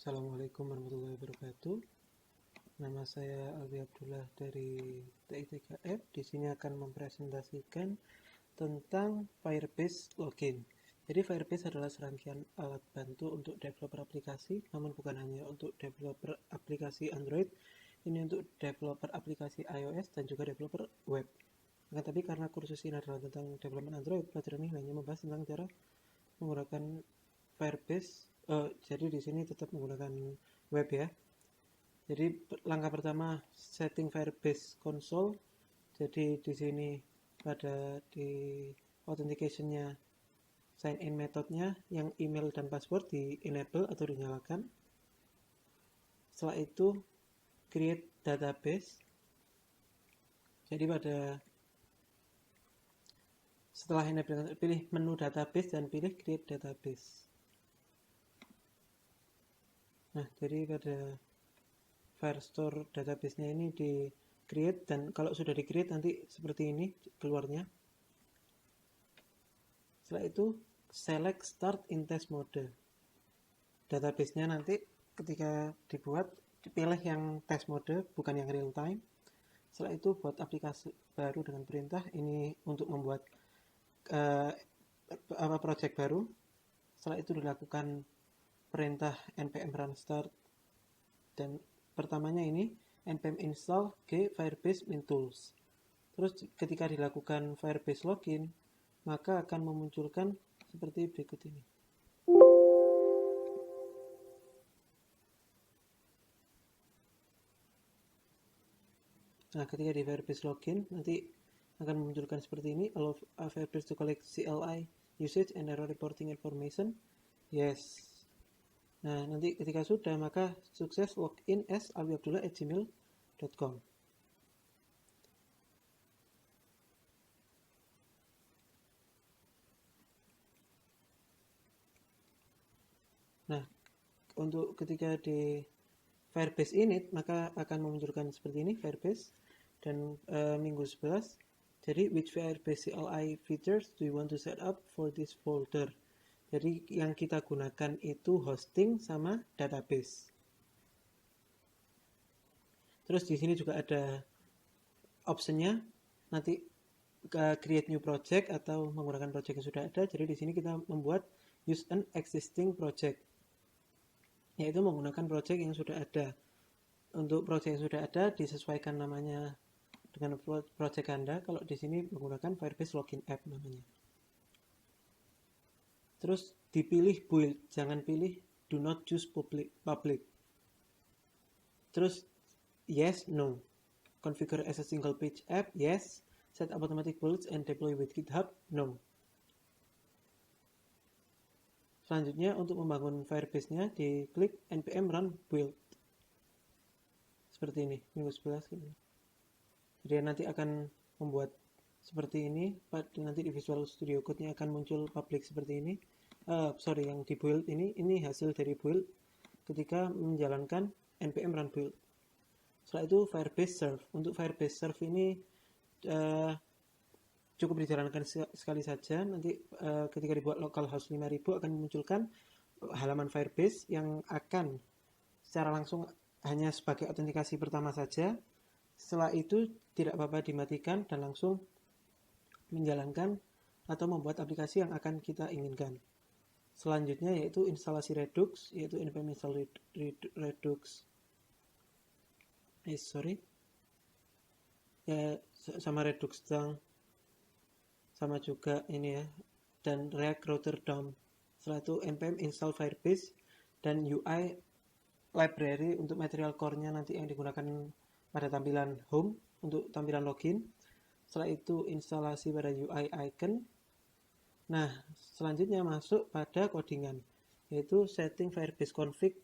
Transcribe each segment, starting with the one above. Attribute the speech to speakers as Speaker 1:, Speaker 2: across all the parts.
Speaker 1: Assalamualaikum warahmatullahi wabarakatuh. Nama saya Alwi Abdullah dari TI3F. Di sini akan mempresentasikan tentang Firebase Login. Jadi Firebase adalah serangkaian alat bantu untuk developer aplikasi, namun bukan hanya untuk developer aplikasi Android. Ini untuk developer aplikasi iOS dan juga developer web. Tapi karena kursus ini adalah tentang development Android, pelajaran ini hanya membahas tentang cara menggunakan Firebase. Jadi di sini tetap menggunakan web ya. Jadi langkah pertama setting Firebase console. Jadi di sini pada di authentication-nya sign in methodnya yang email dan password di enable atau dinyalakan. Setelah itu create database. Jadi setelah enable pilih menu database dan pilih create database. Nah, jadi pada Firestore database-nya ini di create, dan kalau sudah di create nanti seperti ini keluarnya. Setelah itu select start in test mode. Database-nya nanti ketika dibuat pilih yang test mode, bukan yang real time. Setelah itu buat aplikasi baru dengan perintah ini untuk membuat project baru. Setelah itu dilakukan perintah npm run start, dan pertamanya ini npm install g firebase min tools. Terus ketika dilakukan Firebase login, maka akan memunculkan seperti berikut ini. Nah, ketika di Firebase login nanti akan memunculkan seperti ini. Allow Firebase to collect CLI usage and error reporting information. Yes. Nah, nanti ketika sudah, maka sukses login as alwiabdullah@gmail.com. Nah, untuk ketika di Firebase init, maka akan memunculkan seperti ini Firebase, dan minggu 11. Jadi which Firebase CLI features do you want to set up for this folder? Jadi yang kita gunakan itu hosting sama database. Terus di sini juga ada optionnya, nanti create new project atau menggunakan project yang sudah ada. Jadi di sini kita membuat use an existing project, yaitu menggunakan project yang sudah ada. Untuk project yang sudah ada disesuaikan namanya dengan project Anda. Kalau di sini menggunakan Firebase Login App namanya. Terus dipilih build, jangan pilih do not choose public. Terus yes, no. Configure as a single page app, yes. Set up automatic builds and deploy with GitHub, no. Selanjutnya untuk membangun Firebase-nya diklik npm run build. Seperti ini, minggu 11 gitu. Jadi nanti akan membuat seperti ini, nanti di Visual Studio Code-nya akan muncul public seperti ini. Yang di build ini hasil dari build ketika menjalankan npm run build. Setelah itu Firebase Serve. Untuk Firebase Serve ini cukup dijalankan sekali saja. Nanti ketika dibuat localhost 5000 akan memunculkan halaman Firebase yang akan secara langsung hanya sebagai autentikasi pertama saja. Setelah itu tidak apa-apa dimatikan dan langsung menjalankan atau membuat aplikasi yang akan kita inginkan. Selanjutnya yaitu instalasi Redux, yaitu npm install Redux. Ya, sama Redux down, sama juga ini ya, dan React Router down. Setelah itu npm install Firebase dan UI library untuk material core-nya nanti yang digunakan pada tampilan home untuk tampilan login. Setelah itu instalasi pada UI icon. Nah, selanjutnya masuk pada codingan, yaitu setting Firebase config.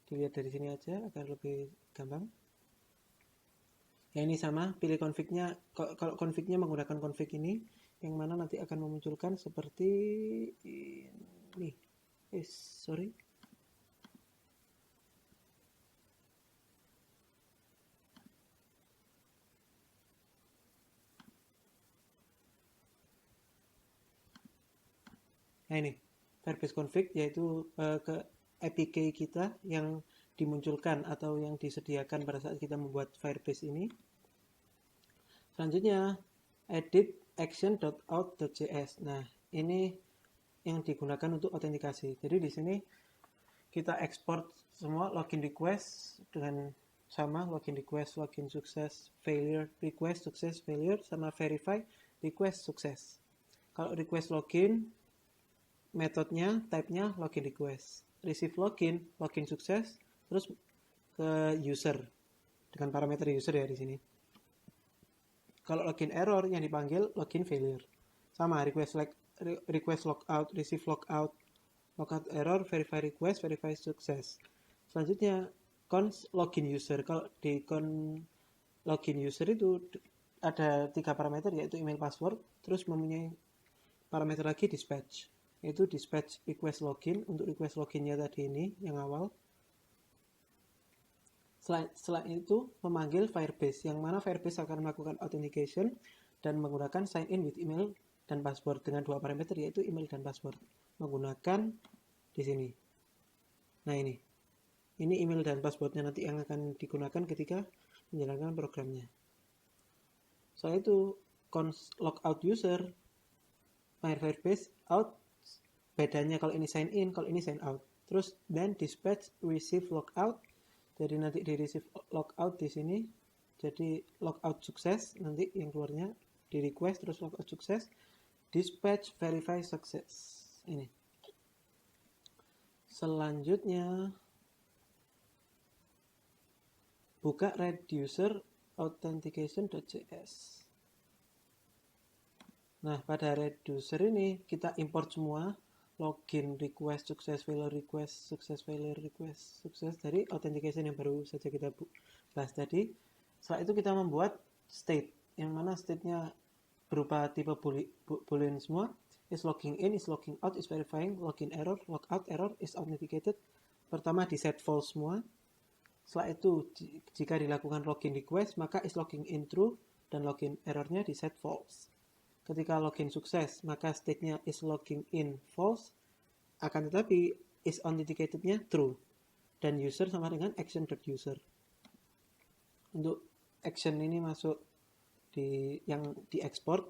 Speaker 1: Dilihat dari sini aja agar lebih gampang. Ya, ini sama, pilih config-nya. Kalau config-nya menggunakan config ini, yang mana nanti akan memunculkan seperti ini. Nah, ini Firebase config, yaitu ke APK kita yang dimunculkan atau yang disediakan pada saat kita membuat Firebase ini. Selanjutnya, edit action.out.js. Nah, ini yang digunakan untuk autentikasi. Jadi di sini kita ekspor semua login request dengan sama login request, login sukses, failure, request sukses, failure, sama verify, request sukses. Kalau request login, metodenya, type-nya login request. Receive login, login sukses, terus ke user dengan parameter user ya di sini. Kalau login error yang dipanggil login failure. Sama request logout, receive logout, logout error, verify request, verify sukses. Selanjutnya const login user. Kalau di login user itu ada 3 parameter, yaitu email, password, terus mempunyai parameter lagi dispatch, yaitu dispatch request login. Untuk request loginnya tadi ini yang awal. Selain itu memanggil Firebase, yang mana Firebase akan melakukan authentication dan menggunakan sign in with email dan password dengan 2 parameter, yaitu email dan password, menggunakan di sini. Nah, ini email dan passwordnya nanti yang akan digunakan ketika menjalankan programnya. Setelah itu const logout user, Firebase out, bedanya kalau ini sign in, kalau ini sign out. Terus dan dispatch receive logout. Jadi nanti di receive logout di sini, jadi logout sukses nanti yang keluarnya di request, terus logout sukses, dispatch verify sukses. Ini. Selanjutnya buka reducer authentication.js. Nah, pada reducer ini kita import semua login request sukses, failure request sukses, failure request sukses dari authentication yang baru saja kita bahas tadi. Setelah itu kita membuat state, yang mana state-nya berupa tipe boolean semua. Is logging in, is logging out, is verifying, login error, logout error, is authenticated. Pertama di set false semua. Setelah itu jika dilakukan login request, maka is logging in true dan login errornya di set false. Ketika login sukses, maka state-nya is logging in false, akan tetapi is authenticated-nya true. Dan user sama dengan action.user. Untuk action ini masuk di yang diekspor.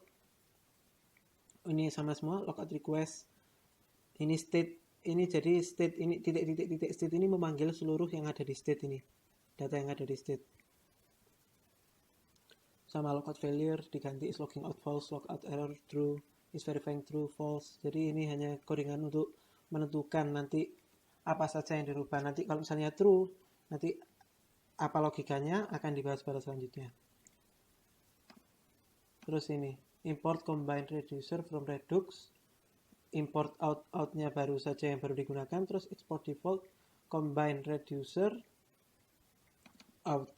Speaker 1: Ini sama semua, logout request. Ini state, ini jadi state, ini titik state ini memanggil seluruh yang ada di state ini. Data yang ada di state. Sama logout failure diganti is logging out false, logout error true, is verifying true false. Jadi ini hanya codingan untuk menentukan nanti apa saja yang dirubah. Nanti kalau misalnya true, nanti apa logikanya akan dibahas pada selanjutnya. Terus ini import combine reducer from Redux, import outnya baru saja yang baru digunakan, terus export default combine reducer out.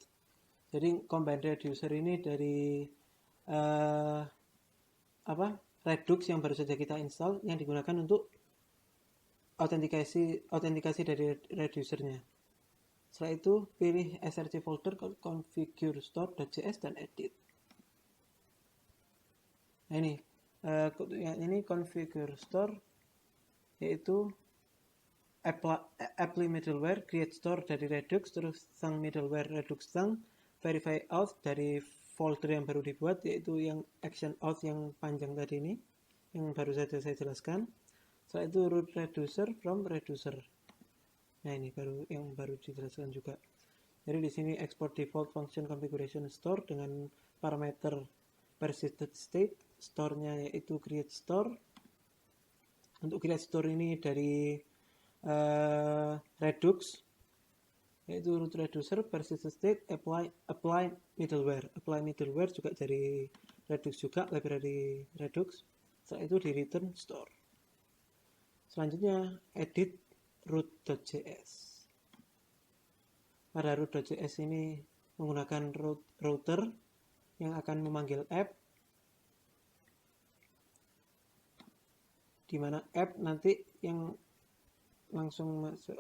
Speaker 1: Jadi combine reducer ini dari Redux yang baru saja kita install, yang digunakan untuk autentikasi dari reducernya. Setelah itu pilih src folder, configure store.js dan edit. Nah ini configure store, yaitu apply middleware, create store dari Redux, terus thunk middleware Redux thunk, verify out dari folder yang baru dibuat, yaitu yang action out yang panjang tadi ini, yang baru saja saya jelaskan. Setelah itu root reducer from reducer. Nah ini yang baru dijelaskan juga. Jadi di sini export default function configuration store dengan parameter persisted state, store-nya yaitu create store. Untuk create store ini dari Redux, yaitu root reducer, persistent state, apply middleware. Apply middleware juga dari Redux juga, library Redux. Setelah itu di return store. Selanjutnya edit root.js. Pada root.js ini menggunakan router yang akan memanggil app, di mana app nanti yang langsung masuk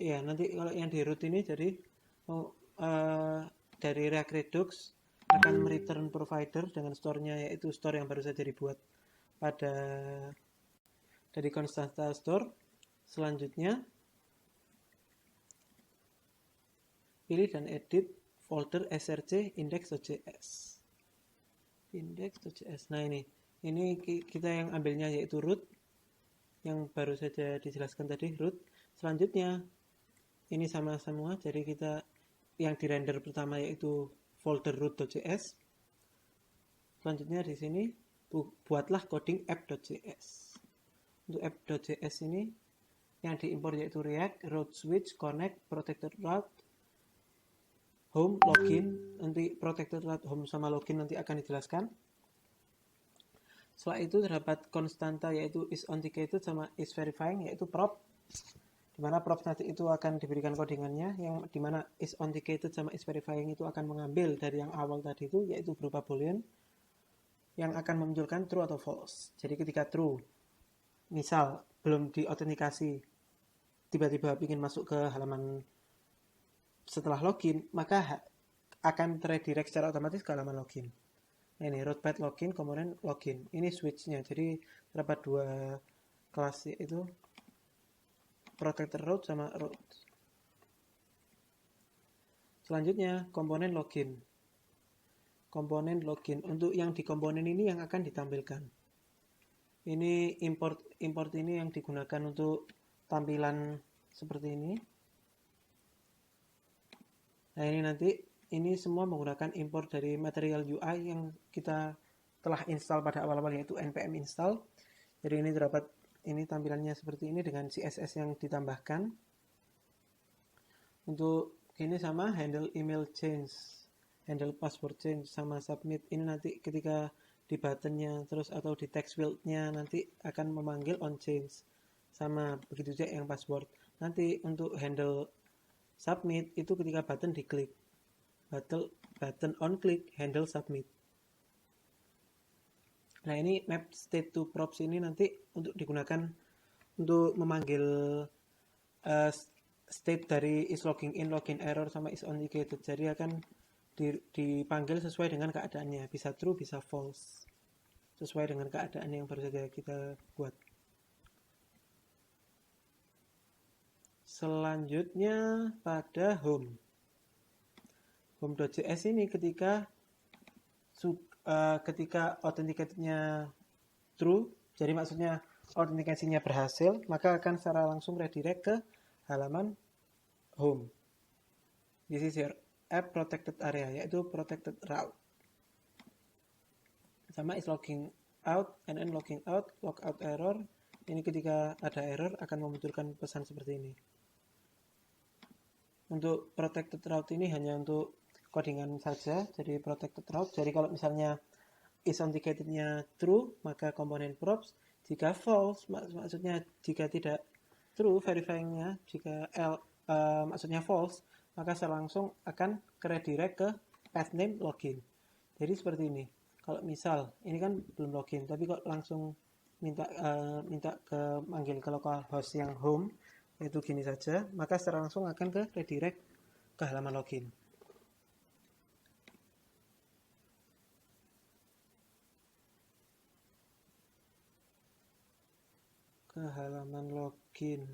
Speaker 1: nanti kalau yang di root ini jadi dari React Redux akan mereturn provider dengan store-nya, yaitu store yang baru saja dibuat. pada dari Constanta Store. Selanjutnya pilih dan edit folder src index.js. Nah ini kita yang ambilnya yaitu root, yang baru saja dijelaskan tadi, root. Selanjutnya ini sama semua, jadi kita yang di render pertama yaitu folder root.js. Selanjutnya di sini buatlah coding app.js. Untuk app.js ini yang diimpor yaitu React, route switch, connect, protected route, home, login. Nanti protected route, home sama login nanti akan dijelaskan. Setelah itu terdapat konstanta yaitu is authenticated sama is verifying yaitu prop, dimana prop nanti itu akan diberikan codingannya, yang dimana is authenticated sama is verifying itu akan mengambil dari yang awal tadi itu yaitu berupa boolean yang akan memunculkan true atau false. Jadi ketika true, misal belum diautentikasi, tiba-tiba ingin masuk ke halaman setelah login, maka akan redirect secara otomatis ke halaman login. Nah, ini route path login, komponen login. Ini switch-nya. Jadi terdapat dua kelas yaitu protected route sama route. Selanjutnya komponen login. Komponen login. Untuk yang di komponen ini yang akan ditampilkan. Ini import ini yang digunakan untuk tampilan seperti ini. Nah, ini nanti ini semua menggunakan import dari material UI yang kita telah install pada awal-awal yaitu npm install. Jadi ini terdapat ini tampilannya seperti ini dengan CSS yang ditambahkan. Untuk ini sama handle email change, handle password change sama submit. Ini nanti ketika di buttonnya terus atau di text fieldnya nanti akan memanggil on change. Sama begitu juga yang password. Nanti untuk handle submit itu ketika button diklik. Button on click, handle submit. Nah, ini map state to props ini nanti untuk digunakan untuk memanggil state dari is logging in, login error sama is authenticated. Jadi akan dipanggil sesuai dengan keadaannya, bisa true, bisa false, sesuai dengan keadaan yang baru saja kita buat. Selanjutnya pada home. Home.js ini ketika authenticatednya true, jadi maksudnya autentikasinya berhasil, maka akan secara langsung redirect ke halaman home. This is your app protected area, yaitu protected route. Sama is logging out, and then logging out, logout error. Ini ketika ada error akan memunculkan pesan seperti ini. Untuk protected route ini hanya untuk codingan saja, jadi protected route. Jadi kalau misalnya is authenticated-nya true, maka komponen props. Jika false, maksudnya jika tidak true, verifying-nya, jika maksudnya false, maka secara langsung akan redirect ke path name login. Jadi seperti ini. Kalau misal, ini kan belum login, tapi kok langsung minta ke manggil ke localhost yang home, itu gini saja, maka secara langsung akan ke redirect ke halaman login. Ke halaman login.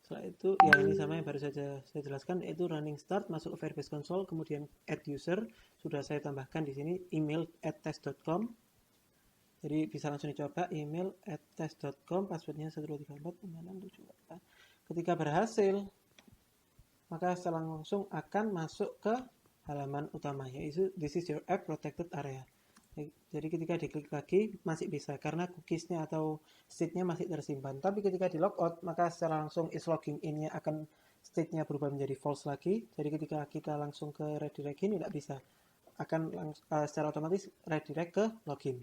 Speaker 1: Setelah itu, ya ini sama yang baru saja saya jelaskan, yaitu running start, masuk ke Firebase Console, kemudian add user, sudah saya tambahkan di sini email @test.com. Jadi bisa langsung dicoba, email @test.com, passwordnya 1234567. Ketika berhasil, maka secara langsung akan masuk ke halaman utama, yaitu this is your app protected area. Jadi ketika diklik lagi masih bisa karena cookiesnya atau state-nya masih tersimpan. Tapi ketika di logout, maka secara langsung is logging in-nya akan state-nya berubah menjadi false lagi. Jadi ketika kita langsung ke redirect ini tidak bisa, akan secara otomatis redirect ke login.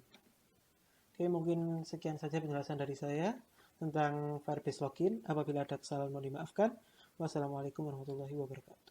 Speaker 1: Oke, mungkin sekian saja penjelasan dari saya tentang Firebase login. Apabila ada kesalahan mohon dimaafkan. Wassalamualaikum warahmatullahi wabarakatuh.